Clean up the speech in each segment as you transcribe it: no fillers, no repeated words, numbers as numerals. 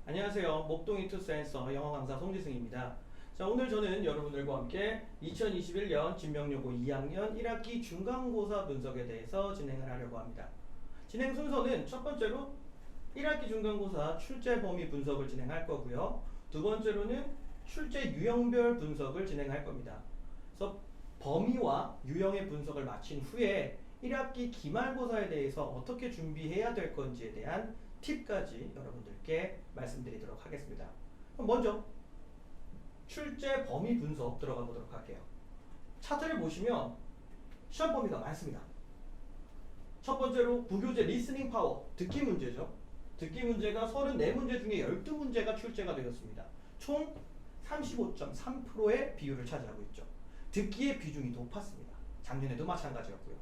안녕하세요. 목동이 투센서 영어 강사 송지승입니다. 자, 오늘 저는 여러분들과 함께 2021년 진명여고 2학년 1학기 중간고사 분석에 대해서 진행을 하려고 합니다. 진행 순서는 첫 번째로 1학기 중간고사 출제 범위 분석을 진행할 거고요. 두 번째로는 출제 유형별 분석을 진행할 겁니다. 그래서 범위와 유형의 분석을 마친 후에 1학기 기말고사에 대해서 어떻게 준비해야 될 건지에 대한 팁까지 여러분들께 말씀드리도록 하겠습니다. 그럼 먼저 출제 범위 분석 들어가 보도록 할게요. 차트를 보시면 시험 범위가 많습니다. 첫 번째로 부교재 리스닝 파워, 듣기 문제죠. 듣기 문제가 34문제 중에 12문제가 출제가 되었습니다. 총 35.3%의 비율을 차지하고 있죠. 듣기의 비중이 높았습니다. 작년에도 마찬가지였고요.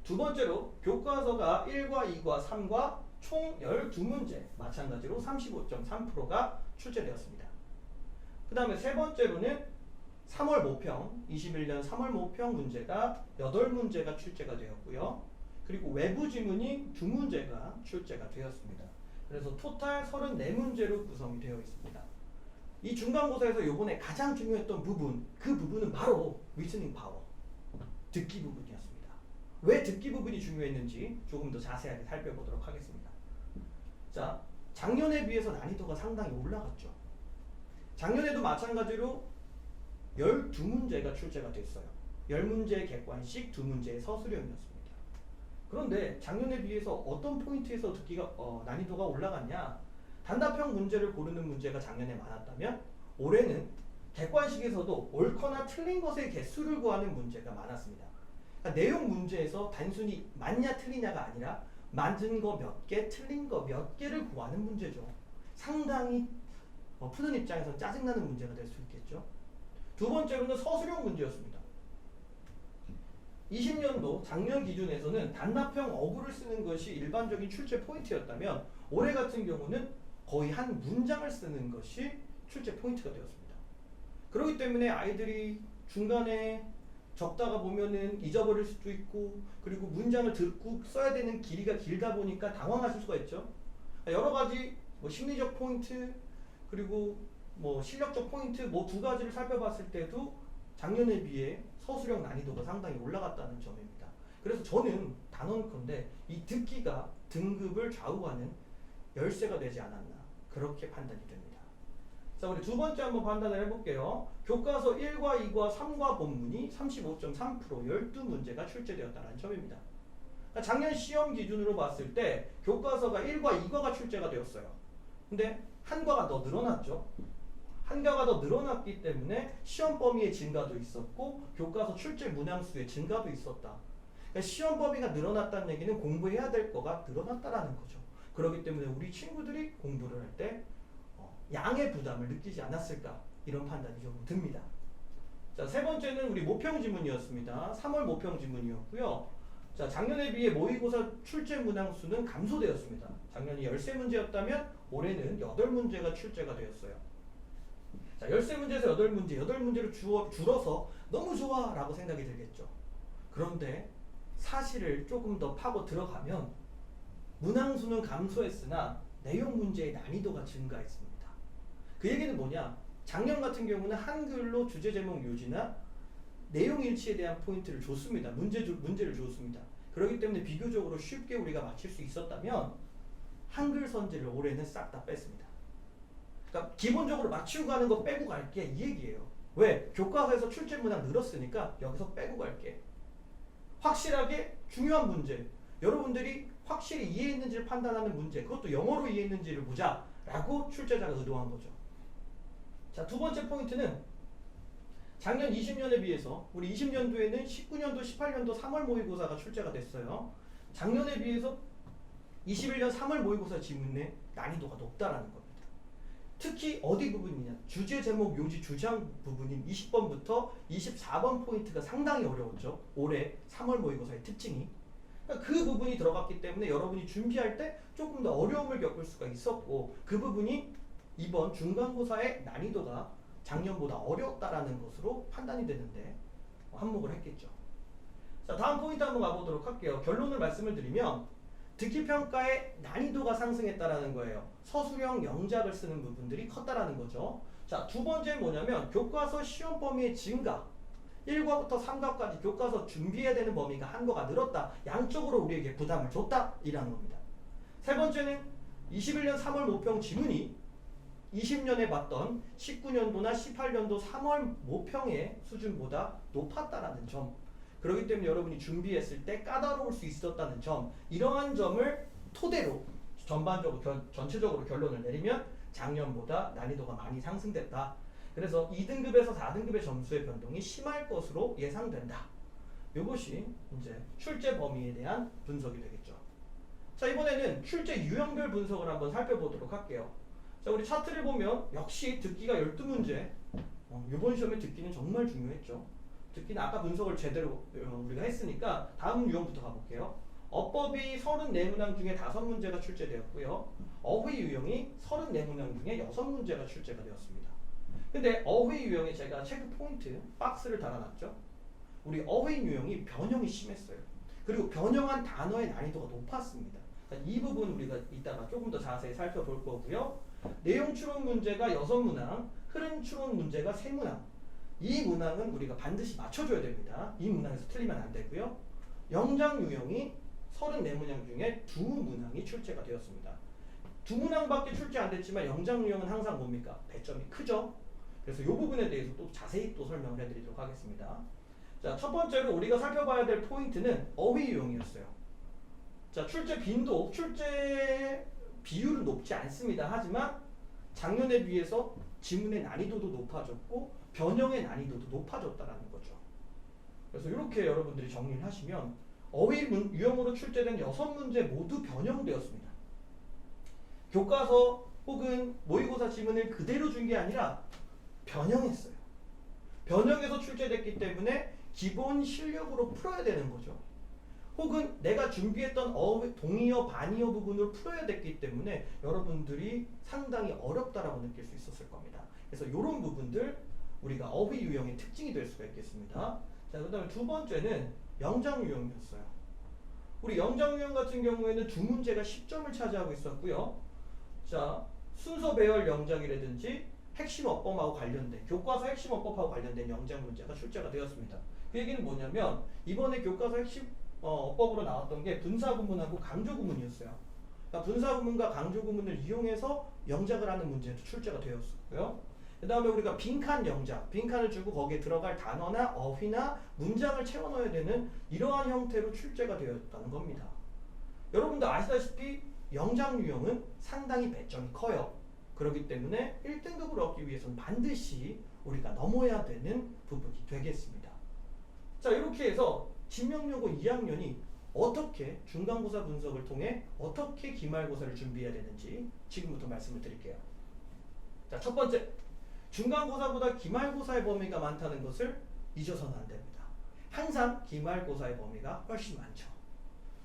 두 번째로 교과서가 1과 2과 3과 총 12문제 마찬가지로 35.3%가 출제되었습니다. 그 다음에 세 번째로는 3월 모평 21년 3월 모평 문제가 8문제가 출제가 되었고요. 그리고 외부 지문이 2문제가 출제가 되었습니다. 그래서 토탈 34문제로 구성이 되어 있습니다. 이 중간고사에서 이번에 가장 중요했던 부분, 그 부분은 바로 리스닝 파워, 듣기 부분이었습니다. 왜 듣기 부분이 중요했는지 조금 더 자세하게 살펴보도록 하겠습니다. 자, 작년에 비해서 난이도가 상당히 올라갔죠. 작년에도 마찬가지로 12문제가 출제가 됐어요. 10문제 객관식, 2문제의 서술형이었습니다. 그런데 작년에 비해서 어떤 포인트에서 듣기가 난이도가 올라갔냐? 단답형 문제를 고르는 문제가 작년에 많았다면 올해는 객관식에서도 옳거나 틀린 것의 개수를 구하는 문제가 많았습니다. 그러니까 내용 문제에서 단순히 맞냐 틀리냐가 아니라 맞은 거 몇 개, 틀린 거 몇 개를 구하는 문제죠. 상당히 푸는 입장에서 짜증나는 문제가 될 수 있겠죠. 두 번째로는 서술형 문제였습니다. 20년도 작년 기준에서는 단답형 어구를 쓰는 것이 일반적인 출제 포인트였다면 올해 같은 경우는 거의 한 문장을 쓰는 것이 출제 포인트가 되었습니다. 그렇기 때문에 아이들이 중간에 적다가 보면은 잊어버릴 수도 있고, 그리고 문장을 듣고 써야 되는 길이가 길다 보니까 당황하실 수가 있죠. 여러 가지 심리적 포인트, 그리고 실력적 포인트 두 가지를 살펴봤을 때도 작년에 비해 서술형 난이도가 상당히 올라갔다는 점입니다. 그래서 저는 단언컨대 이 듣기가 등급을 좌우하는 열쇠가 되지 않았나, 그렇게 판단이 됩니다. 자, 우리 두 번째 한번 판단을 해볼게요. 교과서 1과 2과 3과 본문이 35.3% 12문제가 출제되었다는 점입니다. 그러니까 작년 시험 기준으로 봤을 때 교과서가 1과 2과가 출제가 되었어요. 근데 한 과가 더 늘어났죠. 한 과가 더 늘어났기 때문에 시험 범위의 증가도 있었고 교과서 출제 문항수의 증가도 있었다. 그러니까 시험 범위가 늘어났다는 얘기는 공부해야 될 거가 늘어났다라는 거죠. 그렇기 때문에 우리 친구들이 공부를 할 때 양의 부담을 느끼지 않았을까, 이런 판단이 조금 듭니다. 자, 세 번째는 우리 모평 지문이었습니다. 3월 모평 지문이었고요. 자, 작년에 비해 모의고사 출제 문항수는 감소되었습니다. 작년이 13문제였다면 올해는 8문제가 출제가 되었어요. 자, 13문제에서 8문제, 8문제를 줄어서 너무 좋아 라고 생각이 들겠죠. 그런데 사실을 조금 더 파고 들어가면 문항수는 감소했으나 내용 문제의 난이도가 증가했습니다. 그 얘기는 뭐냐? 작년 같은 경우는 한글로 주제 제목 요지나 내용 일치에 대한 포인트를 줬습니다. 문제를 줬습니다. 그렇기 때문에 비교적으로 쉽게 우리가 맞힐 수 있었다면 한글 선지를 올해는 싹 다 뺐습니다. 그러니까 기본적으로 맞추고 가는 거 빼고 갈게, 이 얘기예요. 왜? 교과서에서 출제 문항 늘었으니까 여기서 빼고 갈게. 확실하게 중요한 문제, 여러분들이 확실히 이해했는지를 판단하는 문제, 그것도 영어로 이해했는지를 보자 라고 출제자가 의도한 거죠. 자, 두 번째 포인트는 작년 20년에 비해서 우리 20년도에는 19년도, 18년도 3월 모의고사가 출제가 됐어요. 작년에 비해서 21년 3월 모의고사 지문의 난이도가 높다라는 겁니다. 특히 어디 부분이냐? 주제 제목 요지 주장 부분인 20번부터 24번 포인트가 상당히 어려웠죠. 올해 3월 모의고사의 특징이. 그러니까 그 부분이 들어갔기 때문에 여러분이 준비할 때 조금 더 어려움을 겪을 수가 있었고, 그 부분이 이번 중간고사의 난이도가 작년보다 어려웠다라는 것으로 판단이 되는데 한몫을 했겠죠. 자, 다음 포인트 한번 가보도록 할게요. 결론을 말씀을 드리면 듣기 평가의 난이도가 상승했다라는 거예요. 서술형 영작을 쓰는 부분들이 컸다라는 거죠. 자, 두 번째는 뭐냐면 교과서 시험 범위의 증가. 1과부터 3과까지 교과서 준비해야 되는 범위가 한과가 늘었다. 양쪽으로 우리에게 부담을 줬다. 이라는 겁니다. 세 번째는 21년 3월 모평 지문이 20년에 봤던 19년도나 18년도 3월 모평의 수준보다 높았다라는 점. 그렇기 때문에 여러분이 준비했을 때 까다로울 수 있었다는 점. 이러한 점을 토대로 전체적으로 결론을 내리면 작년보다 난이도가 많이 상승됐다. 그래서 2등급에서 4등급의 점수의 변동이 심할 것으로 예상된다. 이것이 이제 출제 범위에 대한 분석이 되겠죠. 자, 이번에는 출제 유형별 분석을 한번 살펴보도록 할게요. 자, 우리 차트를 보면 역시 듣기가 12문제. 이번 시험에 듣기는 정말 중요했죠. 듣기는 아까 분석을 제대로 우리가 했으니까 다음 유형부터 가볼게요. 어법이 34문항 중에 5문제가 출제되었고요. 어휘 유형이 34문항 중에 6문제가 출제가 되었습니다. 근데 어휘 유형에 제가 체크 포인트 박스를 달아놨죠. 우리 어휘 유형이 변형이 심했어요. 그리고 변형한 단어의 난이도가 높았습니다. 이 부분 우리가 이따가 조금 더 자세히 살펴볼 거고요. 내용 추론 문제가 6문항, 흐름 추론 문제가 3문항. 이 문항은 우리가 반드시 맞춰줘야 됩니다. 이 문항에서 틀리면 안 되고요. 영장 유형이 34문항 중에 2문항이 출제가 되었습니다. 2문항밖에 출제 안 됐지만 영장 유형은 항상 뭡니까? 배점이 크죠? 그래서 이 부분에 대해서 또 자세히 또 설명을 해드리도록 하겠습니다. 자, 첫 번째로 우리가 살펴봐야 될 포인트는 어휘 유형이었어요. 자, 출제 빈도, 출제 비율은 높지 않습니다. 하지만 작년에 비해서 지문의 난이도도 높아졌고 변형의 난이도도 높아졌다라는 거죠. 그래서 이렇게 여러분들이 정리를 하시면 어휘 유형으로 출제된 6문제 모두 변형되었습니다. 교과서 혹은 모의고사 지문을 그대로 준 게 아니라 변형했어요. 변형해서 출제됐기 때문에 기본 실력으로 풀어야 되는 거죠. 혹은 내가 준비했던 동의어, 반의어 부분을 풀어야 됐기 때문에 여러분들이 상당히 어렵다라고 느낄 수 있었을 겁니다. 그래서 이런 부분들 우리가 어휘 유형의 특징이 될 수가 있겠습니다. 자, 그 다음에 두 번째는 영장 유형이었어요. 우리 영장 유형 같은 경우에는 2문제가 10점을 차지하고 있었고요. 자, 순서 배열 영장이라든지 핵심 어법하고 관련된 교과서 핵심 어법하고 관련된 영장 문제가 출제가 되었습니다. 그 얘기는 뭐냐면 이번에 교과서 핵심 어법으로 나왔던 게 분사구문하고 강조구문이었어요. 그러니까 분사구문과 강조구문을 이용해서 영작을 하는 문제도 출제가 되었었고요. 그 다음에 우리가 빈칸 영작, 빈칸을 주고 거기에 들어갈 단어나 어휘나 문장을 채워 넣어야 되는 이러한 형태로 출제가 되었다는 겁니다. 여러분도 아시다시피 영장 유형은 상당히 배점이 커요. 그렇기 때문에 1등급을 얻기 위해서는 반드시 우리가 넘어야 되는 부분이 되겠습니다. 자, 이렇게 해서 진명여고 2학년이 어떻게 중간고사 분석을 통해 어떻게 기말고사를 준비해야 되는지 지금부터 말씀을 드릴게요. 자, 첫 번째, 중간고사보다 기말고사의 범위가 많다는 것을 잊어서는 안 됩니다. 항상 기말고사의 범위가 훨씬 많죠.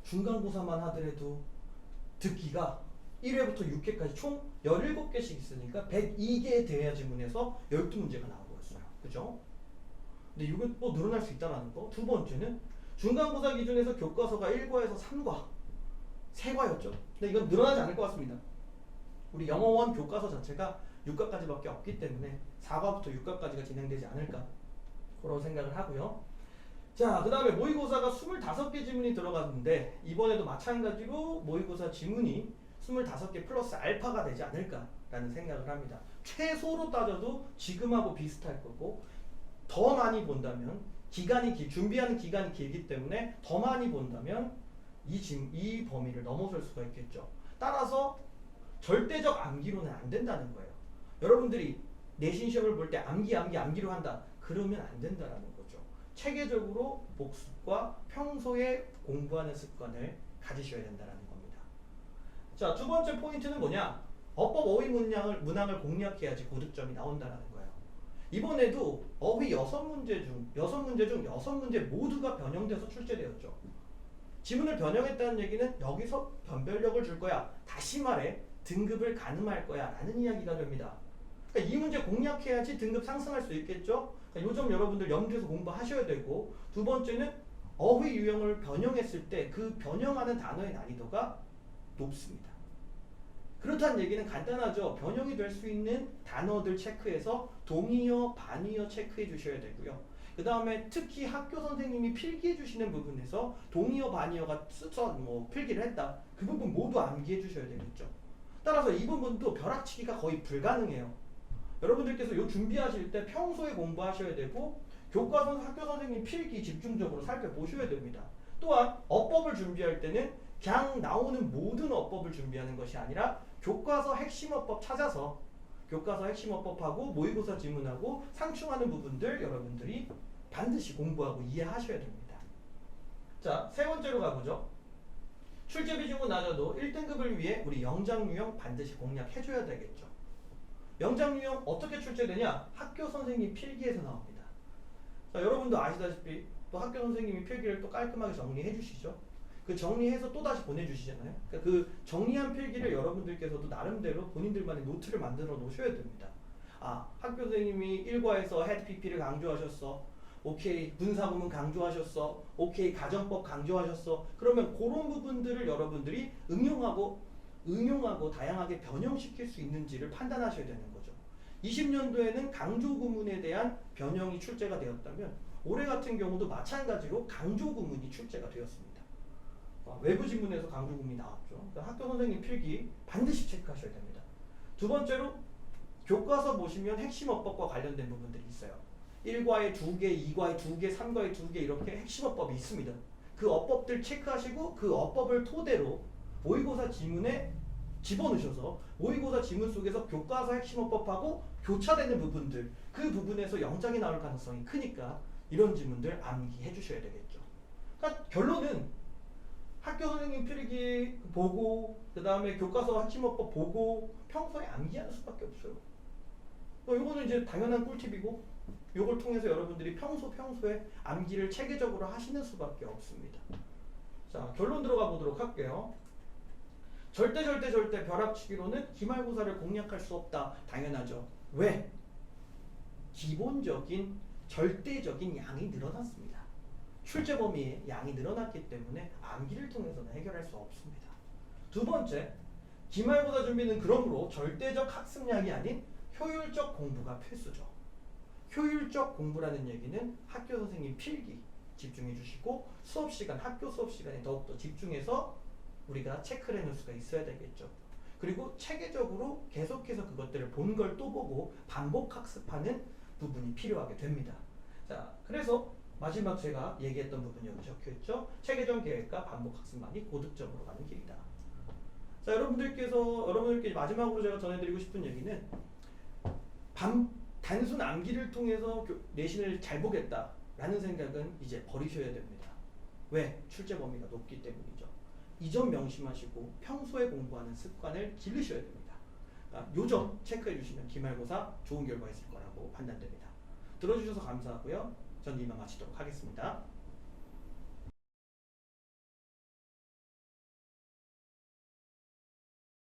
중간고사만 하더라도 듣기가 1회부터 6회까지 총 17개씩 있으니까 102개의 대야 지문에서 12문제가 나오고 있어요. 그죠? 근데 이건 뭐 늘어날 수 있다는 거. 두 번째는 중간고사 기준에서 교과서가 1과에서 3과, 3과였죠. 근데 이건 늘어나지 않을 것 같습니다. 우리 영어원 교과서 자체가 6과까지밖에 없기 때문에 4과부터 6과까지가 진행되지 않을까 그런 생각을 하고요. 자, 그 다음에 모의고사가 25개 지문이 들어갔는데 이번에도 마찬가지로 모의고사 지문이 25개 플러스 알파가 되지 않을까라는 생각을 합니다. 최소로 따져도 지금하고 비슷할 거고 더 많이 본다면 준비하는 기간이 길기 때문에 더 많이 본다면 이 범위를 넘어설 수가 있겠죠. 따라서 절대적 암기로는 안 된다는 거예요. 여러분들이 내신 시험을 볼 때 암기로 한다. 그러면 안 된다는 거죠. 체계적으로 복습과 평소에 공부하는 습관을 가지셔야 된다는 겁니다. 자, 두 번째 포인트는 뭐냐? 어법 어휘 문항을 공략해야지 고득점이 나온다는 거예요. 이번에도 어휘 6문제 중 6문제 모두가 변형돼서 출제되었죠. 지문을 변형했다는 얘기는 여기서 변별력을 줄 거야. 다시 말해 등급을 가늠할 거야 라는 이야기가 됩니다. 그러니까 이 문제 공략해야지 등급 상승할 수 있겠죠. 그러니까 요 점 여러분들 염두에서 공부하셔야 되고, 두 번째는 어휘 유형을 변형했을 때 그 변형하는 단어의 난이도가 높습니다. 그렇다는 얘기는 간단하죠. 변형이 될 수 있는 단어들 체크해서 동의어, 반의어 체크해 주셔야 되고요. 그 다음에 특히 학교 선생님이 필기해 주시는 부분에서 동의어, 반의어가 써서 필기를 했다. 그 부분 모두 암기해 주셔야 되겠죠. 따라서 이 부분도 벼락치기가 거의 불가능해요. 여러분들께서 요 준비하실 때 평소에 공부하셔야 되고 교과서 학교 선생님 필기 집중적으로 살펴보셔야 됩니다. 또한 어법을 준비할 때는 그냥 나오는 모든 어법을 준비하는 것이 아니라 교과서 핵심 어법 찾아서 교과서 핵심 어법하고 모의고사 지문하고 상충하는 부분들 여러분들이 반드시 공부하고 이해하셔야 됩니다. 자, 세 번째로 가보죠. 출제 비중은 낮아도 1등급을 위해 우리 영장 유형 반드시 공략해줘야 되겠죠. 영장 유형 어떻게 출제되냐? 학교 선생님 필기에서 나옵니다. 자, 여러분도 아시다시피 또 학교 선생님이 필기를 또 깔끔하게 정리해 주시죠. 그 정리해서 또 다시 보내주시잖아요. 그러니까 그 정리한 필기를 여러분들께서도 나름대로 본인들만의 노트를 만들어 놓으셔야 됩니다. 아, 학교 선생님이 1과에서 헤드 PP를 강조하셨어. 오케이, 분사구문 강조하셨어. 오케이, 가정법 강조하셨어. 그러면 그런 부분들을 여러분들이 응용하고 다양하게 변형시킬 수 있는지를 판단하셔야 되는 거죠. 20년도에는 강조구문에 대한 변형이 출제가 되었다면 올해 같은 경우도 마찬가지로 강조구문이 출제가 되었습니다. 외부 지문에서 강조구문이 나왔죠. 그러니까 학교 선생님 필기 반드시 체크하셔야 됩니다. 두 번째로 교과서 보시면 핵심 어법과 관련된 부분들이 있어요. 1과에 2개, 2과에 2개, 3과에 2개 이렇게 핵심 어법이 있습니다. 그 어법들 체크하시고 그 어법을 토대로 모의고사 지문에 집어넣으셔서 모의고사 지문 속에서 교과서 핵심 어법하고 교차되는 부분들 그 부분에서 영장이 나올 가능성이 크니까 이런 지문들 암기해 주셔야 되겠죠. 그러니까 결론은 학교 선생님 필기 보고 그 다음에 교과서 핵심어법 보고 평소에 암기하는 수밖에 없어요. 이거는 이제 당연한 꿀팁이고 이걸 통해서 여러분들이 평소에 암기를 체계적으로 하시는 수밖에 없습니다. 자, 결론 들어가 보도록 할게요. 절대 벼락치기로는 기말고사를 공략할 수 없다. 당연하죠. 왜? 기본적인 절대적인 양이 늘어났습니다. 출제 범위의 양이 늘어났기 때문에 암기를 통해서는 해결할 수 없습니다. 두 번째, 기말고사 준비는 그러므로 절대적 학습량이 아닌 효율적 공부가 필수죠. 효율적 공부라는 얘기는 학교 선생님 필기 집중해 주시고 학교 수업 시간에 더욱더 집중해서 우리가 체크를 해놓을 수가 있어야 되겠죠. 그리고 체계적으로 계속해서 그것들을 본 걸 또 보고 반복 학습하는 부분이 필요하게 됩니다. 자, 그래서 마지막 제가 얘기했던 부분이 여기 적혀있죠. 체계적 계획과 반복 학습만이 고득점으로 가는 길이다. 자, 여러분들께 마지막으로 제가 전해드리고 싶은 얘기는 단순 암기를 통해서 내신을 잘 보겠다라는 생각은 이제 버리셔야 됩니다. 왜? 출제 범위가 높기 때문이죠. 이 점 명심하시고 평소에 공부하는 습관을 기르셔야 됩니다. 요 점 체크해 주시면 기말고사 좋은 결과 있을 거라고 판단됩니다. 들어주셔서 감사하고요. 전 이만 마치도록 하겠습니다.